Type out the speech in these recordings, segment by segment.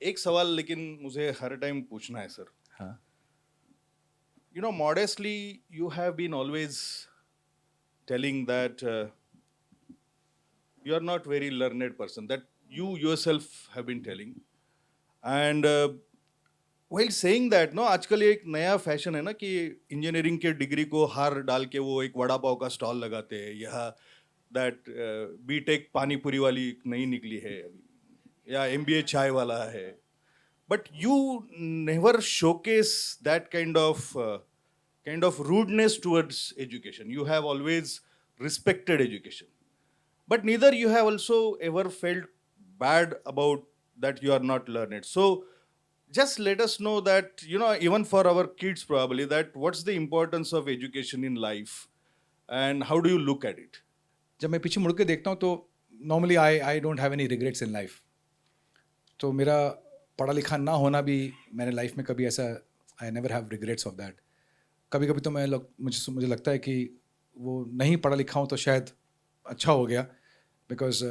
एक सवाल लेकिन मुझे हर टाइम पूछना है सर. हाँ. Modestly you have been always telling that you are not very learned person, that you yourself have been telling. And while saying that, no, आजकल एक नया फैशन है ना कि इंजीनियरिंग के डिग्री को हार डाल के वो एक वड़ा पाव का स्टॉल लगाते हैं, या दैट बीटेक पानीपुरी वाली नई निकली है अभी, या एमबीए चाय वाला है. But you never showcase that kind of rudeness towards education. You have always respected education, but neither you have also ever felt bad about that you are not learned. So just let us know that, even for our kids probably, that what's the importance of education in life and how do you look at it? जब मैं पीछे मुड़ के देखता हूँ तो normally I don't have any regrets in life. तो मेरा पढ़ा लिखा ना होना भी मैंने लाइफ में कभी ऐसा, I never have regrets of that. कभी कभी तो मुझे लगता है कि वो नहीं पढ़ा लिखा हूँ तो शायद अच्छा हो गया, because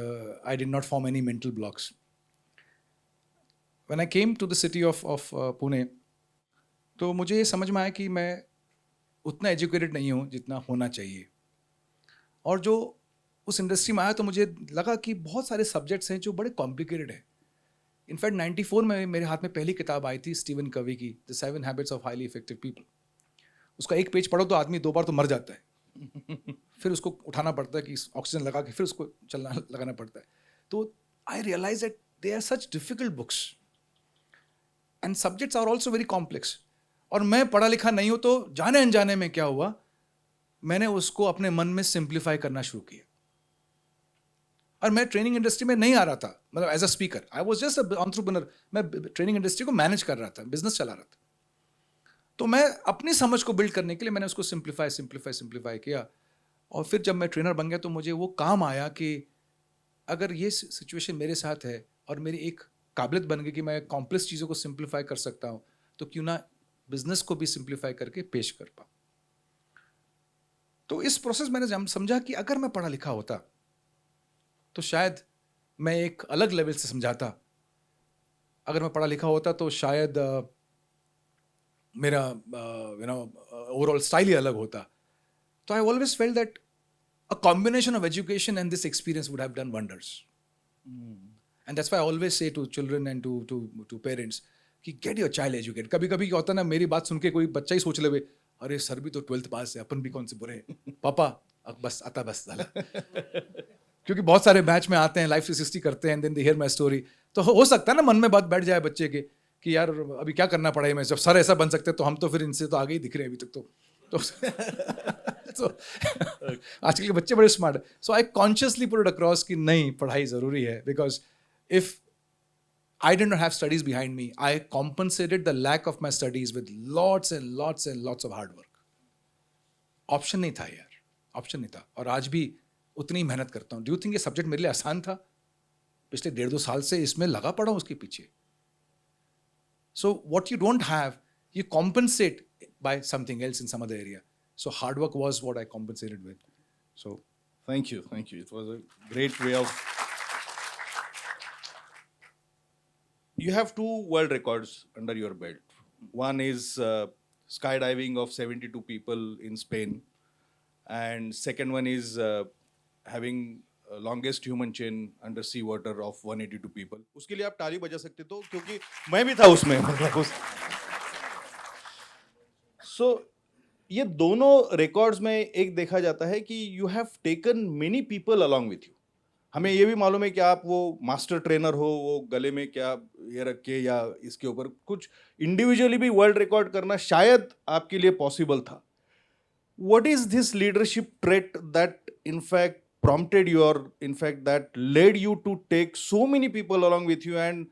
I did not form any mental blocks. When I came to the city of Pune, तो मुझे ये समझ में आया कि मैं उतना एजुकेटेड नहीं हूँ जितना होना चाहिए. और जो उस इंडस्ट्री में आया तो मुझे लगा कि बहुत सारे सब्जेक्ट्स हैं जो बड़े कॉम्प्लिकेटेड हैं. इनफैक्ट 94 में मेरे हाथ में पहली किताब आई थी स्टीवन कवी की, the 7 habits of highly effective people. उसका एक पेज पढ़ो तो आदमी 2 बार तो मर जाता है. फिर उसको उठाना पड़ता है कि ऑक्सीजन लगा के फिर उसको लगाना पड़ता है. तो I realize that they are such difficult books and subjects are also very complex. और मैं पढ़ा लिखा नहीं हूँ तो जाने अनजाने में क्या हुआ, मैंने उसको अपने मन में सिंप्लीफाई करना शुरू किया. और मैं ट्रेनिंग इंडस्ट्री में नहीं आ रहा था, मतलब as a speaker I was just a entrepreneur. मैं ट्रेनिंग इंडस्ट्री को मैनेज कर रहा था, बिजनेस चला रहा था. तो मैं अपनी समझ को बिल्ड करने के लिए मैंने उसको सिंप्लीफाई किया. और फिर जब मैं ट्रेनर बन गया तो मुझे वो काम आया कि अगर ये सिचुएशन मेरे साथ है और मेरी एक काबिलियत बन गई कि मैं कॉम्प्लेक्स चीज़ों को सिंप्लीफाई कर सकता हूँ, तो क्यों ना बिजनेस को भी सिंप्लीफाई करके पेश कर पाऊँ. तो इस प्रोसेस मैंने समझा कि अगर मैं पढ़ा लिखा होता तो शायद मैं एक अलग लेवल से समझाता. अगर मैं पढ़ा लिखा होता तो शायद मेरा ओवरऑल स्टाइल ही अलग होता. तो I always felt that a combination of education and this experience would have done wonders. And that's why I always say to children and to parents कि get your child educated. कभी कभी क्या होता है ना, मेरी बात सुन के कोई बच्चा ही सोच ले, अरे सर भी तो 12th पास है, अपन भी कौन से बुरे हैं. पापा अब बस आता बस झाला. क्योंकि बहुत सारे बैच में आते हैं, लाइफ 360 करते हैं, and then they hear my story. तो हो सकता है ना मन में बात बैठ जाए बच्चे के कि यार अभी क्या करना पड़ा है, मैं जब सर ऐसा बन सकते तो हम तो फिर इनसे तो आगे ही दिख रहे हैं अभी तक. तो आजकल के बच्चे बड़े स्मार्ट है. So I consciously put it across कि नहीं, पढ़ाई ज़रूरी है. Because if I did not have studies behind me, I compensated the lack of my studies with lots and lots and lots of hard work. Option नहीं था यार, option नहीं था. और आज भी उतनी मेहनत करता हूँ. डू यू थिंक ये सब्जेक्ट मेरे लिए आसान था? पिछले 1.5-2 साल से इसमें लगा पड़ा हूँ उसके पीछे. So what you don't have you compensate by something else in some other area. So hard work was what I compensated with. So Thank you. It was a great way of. You have 2 world records under your belt. One is skydiving of 72 people in Spain, and second one is having longest human chain under sea water of 182 people. उसके लिए आप ताली बजा सकते तो, क्योंकि मैं भी था उसमें. So ये दोनों रिकॉर्ड्स में एक देखा जाता है कि you have taken many people along with you. हमें ये भी मालूम है कि आप वो मास्टर ट्रेनर हो, वो गले में क्या ये रख के या इसके ऊपर कुछ इंडिविजुअली भी वर्ल्ड रिकॉर्ड करना शायद आपके लिए पॉसिबल था. What is this leadership trait that in fact prompted you, or in fact that led you to take so many people along with you and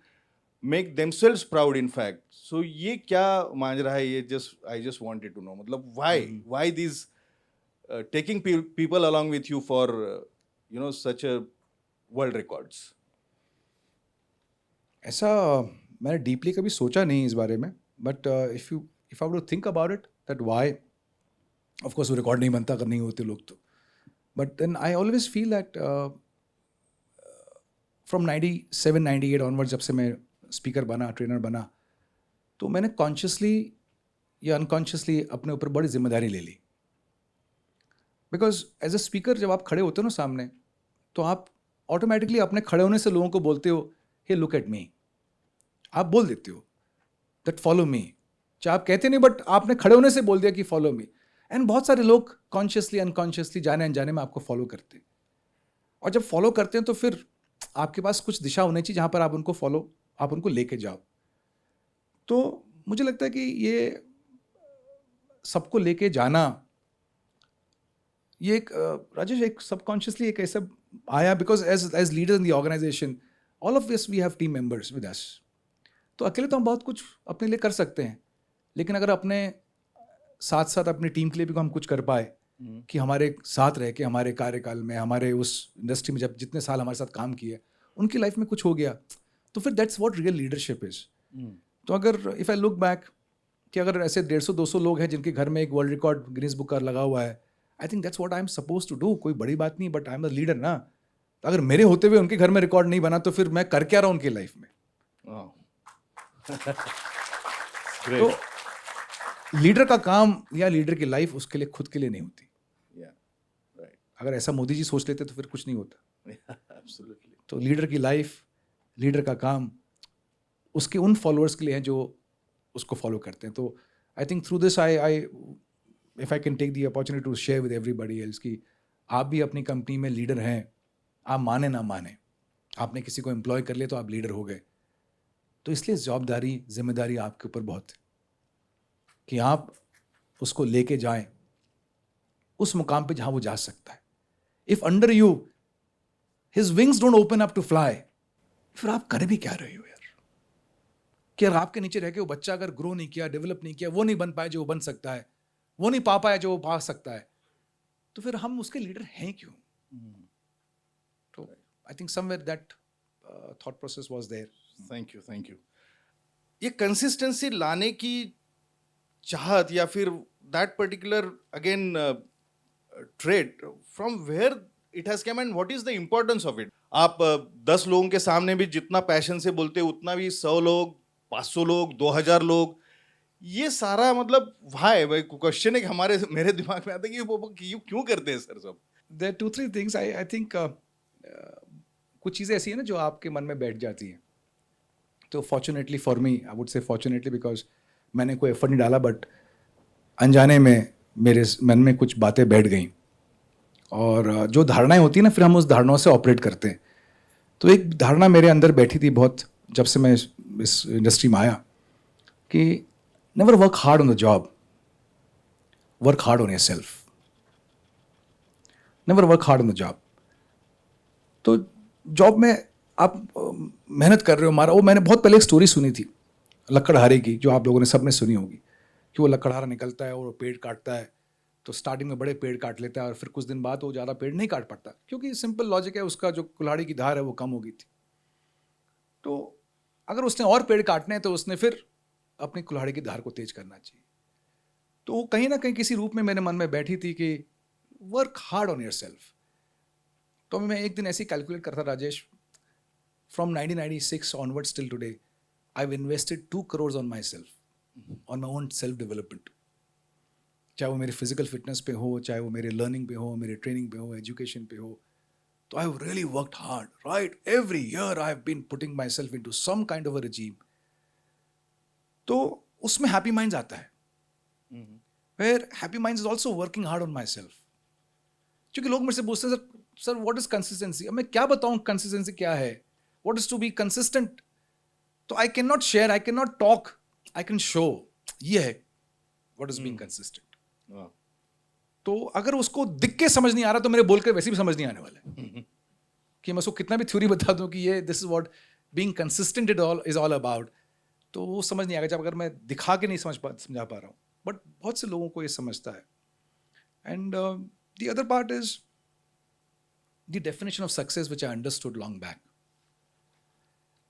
make themselves proud in fact? So ये क्या मांझरा है ये? I just wanted to know, मतलब why these taking people along with you for such a world records? ऐसा मैंने deeply कभी सोचा नहीं इस बारे में. But if I would think about it that why, of course वो रिकॉर्ड नहीं बनता अगर नहीं होते लोग तो. But then I always feel that from 97-98 onward, जब से मैं स्पीकर बना, ट्रेनर बना, तो मैंने कॉन्शियसली या अनकॉन्शियसली अपने ऊपर बड़ी जिम्मेदारी ले ली. बिकॉज एज अ स्पीकर जब आप खड़े होते हो ना सामने, तो आप ऑटोमेटिकली अपने खड़े होने से लोगों को बोलते हो, हे लुक एट मी. आप बोल देते हो दैट फॉलो मी. चाहे आप कहते नहीं, बट आपने खड़े होने से बोल दिया कि फॉलो मी. एंड बहुत सारे लोग कॉन्शियसली अनकॉन्शियसली जाने अनजाने में आपको फॉलो करते हैं. और जब फॉलो करते हैं तो फिर आपके पास कुछ दिशा होनी चाहिए जहाँ पर आप उनको लेके जाओ. तो मुझे लगता है कि ये सबको लेके जाना, ये एक राजेश, एक सबकॉन्शियसली एक ऐसा आया, because as leaders in the organization all of this we have team members with us. तो अकेले तो हम बहुत कुछ अपने लिए कर सकते हैं, लेकिन अगर अपने साथ साथ अपनी टीम के लिए भी हम कुछ कर पाए कि हमारे साथ रह के हमारे कार्यकाल में, हमारे उस इंडस्ट्री में जब जितने साल हमारे साथ काम किए, उनकी लाइफ में कुछ हो गया, तो फिर that's what real leadership is. तो अगर इफ़ आई लुक बैक कि अगर ऐसे 150-200 लोग हैं जिनके घर में एक वर्ल्ड रिकॉर्ड गिनीज बुक का लगा हुआ है, I think that's what I am suppose to do. कोई बड़ी बात नहीं, but I am a leader ना. तो अगर मेरे होते हुए उनके घर में रिकॉर्ड नहीं बना, तो फिर मैं कर क्या रहा हूँ उनकी लाइफ में. तो लीडर का काम या लीडर की लाइफ उसके लिए खुद के लिए नहीं होती. अगर ऐसा मोदी जी सोच लेते तो फिर कुछ नहीं होता. Absolutely. तो लीडर की लाइफ, लीडर का काम उसके उन फॉलोअर्स के लिए है जो उसको फॉलो करते हैं. तो I think through this I if I can take the opportunity to share with everybody else कि आप भी अपनी कंपनी में लीडर हैं. आप माने ना माने, आपने किसी को एम्प्लॉय कर लिया तो आप लीडर हो गए. तो इसलिए जवाबदारी, जिम्मेदारी आपके ऊपर बहुत है कि आप उसको लेके जाएं उस मुकाम पे जहां वो जा सकता है. If under you his wings don't open up to fly, फिर आप कर भी क्या रहे हो यार. कि अगर आपके नीचे रह के वो बच्चा अगर ग्रो नहीं किया, डेवलप नहीं किया, वो नहीं बन पाया जो वो बन सकता है, वो नहीं पा पाया जो वो पा सकता है, तो फिर हम उसके लीडर हैं क्यों. तो I think somewhere that thought process was there. Thank you. ये कंसिस्टेंसी लाने की चाहत या फिर that particular again trade from where it has come and what is the importance of it. आप 10 लोगों के सामने भी जितना पैशन से बोलते हो, उतना भी 100 लोग, 500 लोग, 2000 लोग, ये सारा मतलब वाई भाई क्वेश्चन है कि हमारे मेरे दिमाग में आता है कि वो क्यों करते हैं सर सब. There 2-3 things I think. कुछ चीज़ें ऐसी हैं ना जो आपके मन में बैठ जाती हैं. तो fortunately for me, I would say fortunately, because मैंने कोई एफर्ट नहीं डाला, बट अनजाने में मेरे मन में कुछ बातें बैठ गईं. और जो धारणाएं होती हैं ना, फिर हम उस धारणाओं से ऑपरेट करते हैं. तो एक धारणा मेरे अंदर बैठी थी बहुत, जब से मैं इस इंडस्ट्री में आया, कि never work hard on the job, work hard on yourself. Never work hard on the job. तो जॉब में आप मेहनत कर रहे हो. वो मैंने बहुत पहले एक स्टोरी सुनी थी लकड़हारे की, जो आप लोगों ने सबने सुनी होगी, कि वो लकड़हारा निकलता है और वो पेड़ काटता है. तो स्टार्टिंग में बड़े पेड़ काट लेता है और फिर कुछ दिन बाद वो ज़्यादा पेड़ नहीं काट पाता, क्योंकि सिंपल लॉजिक है, उसका जो कुल्हाड़ी की धार है वो कम हो गई थी. तो अगर उसने और पेड़ काटने हैं तो उसने फिर अपनी कुल्हाड़ी की धार को तेज करना चाहिए. तो वो कहीं ना कहीं किसी रूप में मेरे मन में बैठी थी कि work hard on your self. तो मैं एक दिन ऐसे ही कैलकुलेट करता, Rajesh, from 1996 onwards till today I have invested 2 crores on my self, on my own self development. चाहे वो मेरे फिजिकल फिटनेस पे हो, चाहे वो मेरे लर्निंग पे हो, मेरे ट्रेनिंग पे हो, एजुकेशन पे हो. तो I have really worked hard, right. Every year I have been putting myself into some kind of a regime. तो उसमें हैप्पी माइंड्स आता है, where happy minds is also working hard on myself. क्योंकि लोग मेरे से पूछते हैं, सर व्हाट इज कंसिस्टेंसी. अब मैं क्या बताऊं कंसिस्टेंसी क्या है, what is to be consistent. तो I can not share, I can not talk, I can show. ये है व्हाट इज बीइंग कंसिस्टेंट. तो अगर उसको दिख के समझ नहीं आ रहा तो मेरे बोल के वैसे भी समझ नहीं आने वाला है. कि मैं उसको कितना भी थ्योरी बता दूं कि ये this is what being consistent is all about, तो वो समझ नहीं आएगा जब अगर मैं दिखा के नहीं समझा पा रहा हूँ. बट बहुत से लोगों को ये समझता है. And the other part is the definition of success which I understood long back.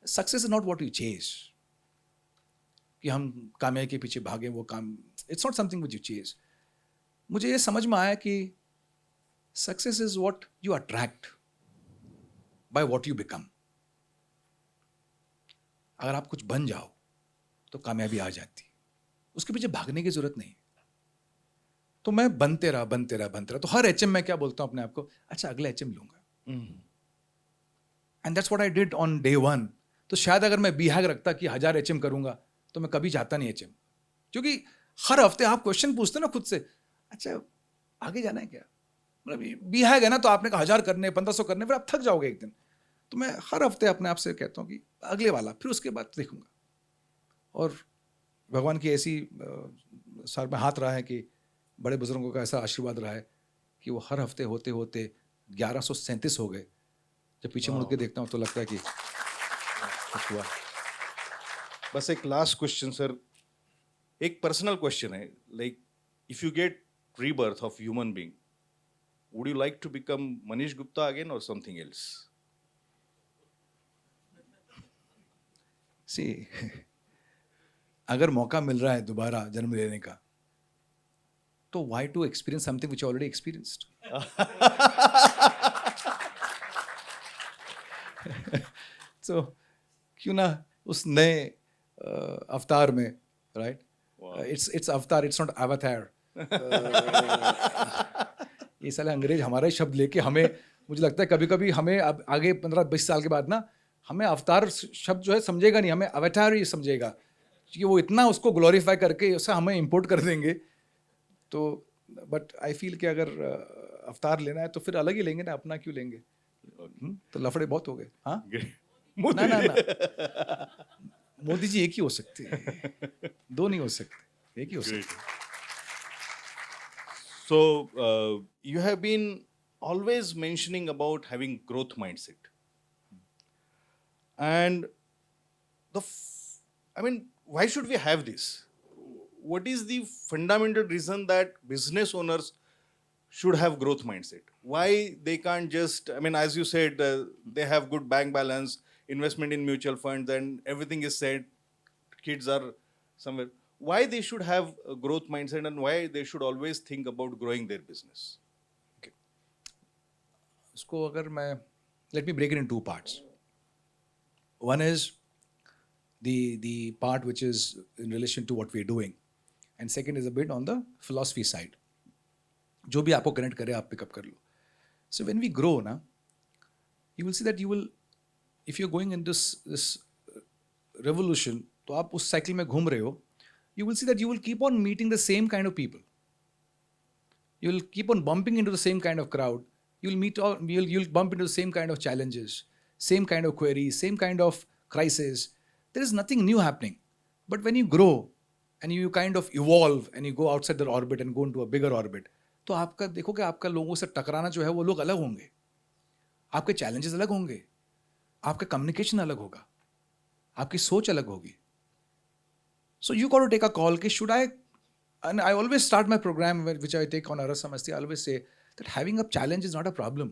Success is not what you chase, कि हम कामयाबी के पीछे भागे, वो काम, it's not something which you chase. मुझे ये समझ में आया कि success is what you attract by what you become. अगर आप कुछ बन जाओ तो कामयाबी आ जाती है, उसके पीछे भागने की जरूरत नहीं। तो मैं बनते रहा। तो हर एचएम में क्या बोलता हूँ अपने आप को, अच्छा अगला एचएम लूंगा। And that's what I did on day 1। तो शायद अगर मैं बीहैग रखता कि 1000 एचएम करूंगा तो मैं कभी चाहता नहीं एचएम, क्योंकि हर हफ्ते आप क्वेश्चन पूछते ना खुद से, अच्छा आगे जाना है क्या, मतलब बीहैग है ना, तो आपने कहा 1000 करने 1500 करने, फिर आप थक जाओगे एक दिन। तो मैं हर हफ्ते अपने आप से कहता हूँ कि अगले वाला, फिर उसके बाद देखूंगा। और भगवान की ऐसी सर में हाथ रहा है कि बड़े बुजुर्गों का ऐसा आशीर्वाद रहा है कि वो हर हफ्ते होते होते 1137 हो गए। जब पीछे मुड़ के देखता हूँ तो लगता है कि कुछ हुआ। बस एक लास्ट क्वेश्चन सर, एक पर्सनल क्वेश्चन है, like if you get rebirth of human being, would you like to become Manish Gupta again or something else? सी अगर मौका मिल रहा है दोबारा जन्म लेने का, तो why to experience something which already experienced. तो क्यों ना उस नए अवतार में, right, it's avatar, it's not avatar. ये साले अंग्रेज हमारा ही शब्द लेके हमें, मुझे लगता है कभी कभी हमें अब आगे 15-20 साल के बाद ना, हमें अवतार शब्द जो है समझेगा नहीं, हमें अवतार ही समझेगा, क्योंकि वो इतना उसको ग्लोरीफाई करके उसे हमें इंपोर्ट कर देंगे। तो बट आई फील कि अगर अवतार लेना है तो फिर अलग ही लेंगे ना, अपना क्यों लेंगे। तो लफड़े बहुत हो गए। हाँ ना ना ना, मोदी जी एक ही हो सकते हैं, दो नहीं हो सकते, एक ही हो सकते। So you have been always mentioning about having growth mindset, and I mean, why should we have this? What is the fundamental reason that business owners should have growth mindset? Why they can't just, I mean, as you said, they have good bank balance, investment in mutual funds, and everything is said, kids are somewhere. Why they should have a growth mindset, and why they should always think about growing their business? उसको अगर मैं, let me break it in two parts. One is the part which is in relation to what we're doing, and second is a bit on the philosophy side. जो भी आपको connect करे आप pickup कर लो. So when we grow ना, you will see that you will, if you're going in this revolution, तो आप उस साइकिल में घूम रहे हो, you will see that you will keep on meeting the same kind of people. You will keep on bumping into the same kind of crowd. You'll bump into the same kind of challenges, same kind of queries, same kind of crisis. There is nothing new happening. But when you grow and you kind of evolve and you go outside the orbit and go into a bigger orbit, तो आपका देखोगे आपका लोगों से टकराना जो है वो लोग अलग होंगे, आपके चैलेंजेस अलग होंगे, आपका कम्युनिकेशन अलग होगा, आपकी सोच अलग होगी. So you got to take a call. Should I? And I always start my program which I take on Aras Samasti. I always say that having a challenge is not a problem,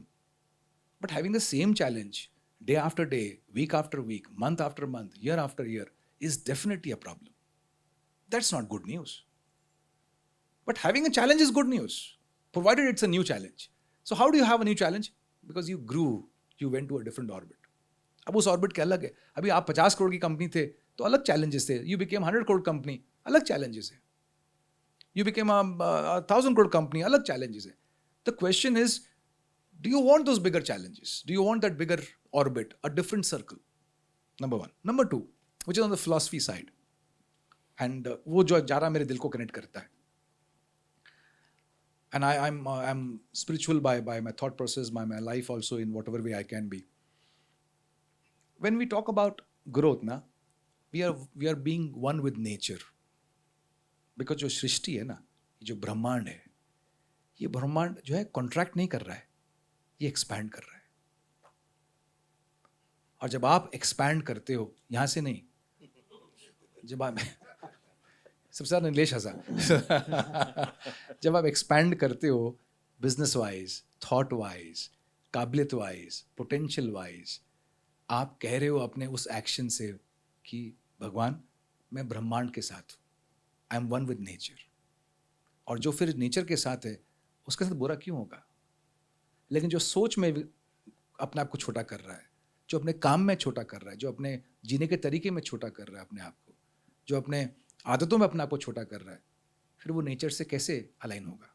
but having the same challenge day after day, week after week, month after month, year after year is definitely a problem. That's not good news. But having a challenge is good news, provided it's a new challenge. So how do you have a new challenge? Because you grew, you went to a different orbit. अब उस orbit के अलग है. अभी आप 50 करोड़ की company थे तो अलग चैलेंजेस थे. यू बिकेम 100 करोड़ कंपनी, अलग चैलेंजेस है. यू बिकेम 1000 करोड़ कंपनी, अलग चैलेंजेस है. The question is, do you want those bigger challenges? Do you want that bigger orbit, a different circle? Number 1. Number 2, which is on the philosophy side, and वो जो ज़्यादा मेरे दिल को connect करता है. And I'm spiritual by my thought process, by my life also, in whatever way I can be. When we talk about growth ना, we are being one with nature. Because जो सृष्टि है ना, जो ब्रह्मांड है, ये ब्रह्मांड जो है कॉन्ट्रैक्ट नहीं कर रहा है, ये एक्सपैंड कर रहा है. और जब आप एक्सपैंड करते हो, यहाँ से नहीं, जब आप सबसे ज़्यादा नीलेश हंसा. जब आप एक्सपैंड करते हो बिजनेस वाइज, थॉट वाइज, काबिलियत वाइज, पोटेंशियल वाइज, आप कह रहे हो अपने उस एक्शन से कि भगवान मैं ब्रह्मांड के साथ हूँ, I am one with nature. और जो फिर नेचर के साथ है उसके साथ बुरा क्यों होगा? लेकिन जो सोच में अपने आप को छोटा कर रहा है, जो अपने काम में छोटा कर रहा है, जो अपने जीने के तरीके में छोटा कर रहा है अपने आप को, जो अपने आदतों में अपने आप को छोटा कर रहा है, फिर वो नेचर से कैसे अलाइन होगा?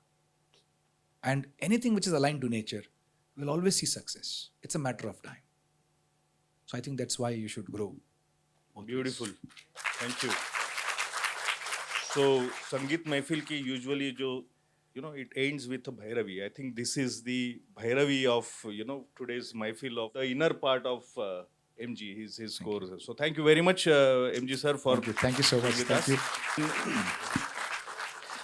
And anything which is align to nature will always see success. It's a matter of time. So I think that's why you should grow. Beautiful, thank you. So संगीत महफिल की यूजुअली जो it ends with a Bhairavi. I think this is the Bhairavi of today's mahfil, of the inner part of MG, his core. So thank you very much, MG sir, for Thank you so much. being with Thank us. you.